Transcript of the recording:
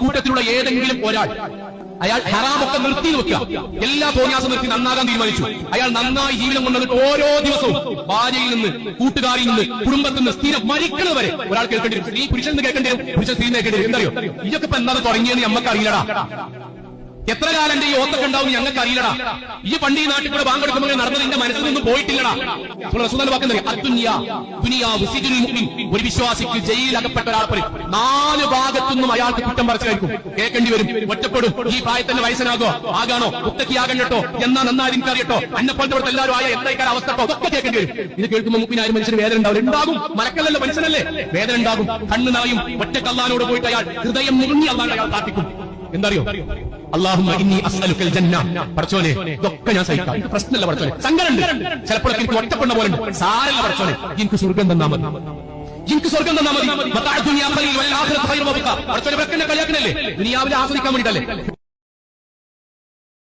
കൂട്ടത്തിലുള്ള ഏതെങ്കിലും ഒരാൾ അയാൾ ഹറാമൊക്കെ നിർത്തി വെക്കുക, എല്ലാ തോന്നിയാസം നിർത്തി നന്നാകാൻ തീരുമാനിച്ചു. അയാൾ നന്നായി ജീവിതം കൊണ്ടുവന്നിട്ട് ഓരോ ദിവസവും ഭാര്യയിൽ നിന്ന്, കൂട്ടുകാരിൽ നിന്ന്, കുടുംബത്തിൽ നിന്ന് സ്ഥിരം മരിക്കുന്നത് വരെ ഒരാൾ കേൾക്കേണ്ടി വരും. ഈ പുരുഷൻ കേൾക്കേണ്ടി വരും, പുരുഷൻ സ്ത്രീ കേൾക്കേണ്ടി വരും. എന്തറിയോ, ഇതൊക്കെ ഇപ്പൊ എന്നാണ് തുടങ്ങിയെന്ന് ഞമ്മക്ക് അറിയില്ലടാ. എത്ര കാലം എന്റെ ഈ ഓത്തൊക്കെ ഉണ്ടാവും ഞങ്ങൾക്ക് അറിയില്ലടാ. ഈ പണ്ട് ഈ നാട്ടിൽ കൂടെ ബാങ്കെടുക്കുമ്പോൾ നടന്നത് എന്റെ മനസ്സിൽ നിന്ന് പോയിട്ടില്ലടാ. ഒരു വിശ്വാസിക്ക് ജയിലിൽ അകപ്പെട്ട ഒരാൾ 4 ഭാഗത്തുനിന്നും അയാൾക്ക് കുറ്റം പറിച്ചു കഴിക്കും, കേൾക്കേണ്ടി വരും, ഒറ്റപ്പെടും. ഈ പ്രായത്തിന്റെ വയസ്സനാകോ ആകാണോ മുത്തക്കിയാകണ്ടോ എന്നാ നന്നായി എനിക്കറിയട്ടോ, അന്നെപ്പോലത്തെ എല്ലാവരും ആയ എന്തായിക്കാർ അവസ്ഥ അതൊക്കെ കേൾക്കേണ്ടി വരും. ഇത് കേൾക്കുമ്പോൾ മുപ്പിനാരും മനുഷ്യന് വേദന ഉണ്ടാവും. ഉണ്ടാകും, മലക്കല്ലല്ലോ മനുഷ്യനല്ലേ, വേദന ഉണ്ടാകും. കണ്ണു നായും ഒറ്റക്കല്ലാനോട് പോയിട്ട് അയാൾ ഹൃദയം മുറിഞ്ഞി അല്ലാണ്ട് അയാൾ പ്രാർത്ഥിക്കും. എന്തറിയോ, അല്ലാഹുമ്മ ഇന്നി അസ്അലുക്കൽ ജന്ന, പടച്ചോനെ ഇതൊക്കെ ഞാൻ സഹിക്കാം, ഇത് പ്രശ്നമല്ല പടച്ചോനെ, സങ്കടമുണ്ട്, ചിലപ്പോഴൊക്കെ എനിക്ക് ഒറ്റപ്പെടുന്ന പോലെ ഉണ്ട്, സാരല്ല പടച്ചോനെ, എനിക്ക് സ്വർഗം തന്നാ മതി, എനിക്ക് സ്വർഗം തന്നാ മതി. പടച്ചോനെ കളിയാക്കണല്ലേ, ദുനിയാവിലെ ആസ്വദിക്കാൻ വേണ്ടിയിട്ടല്ലേ.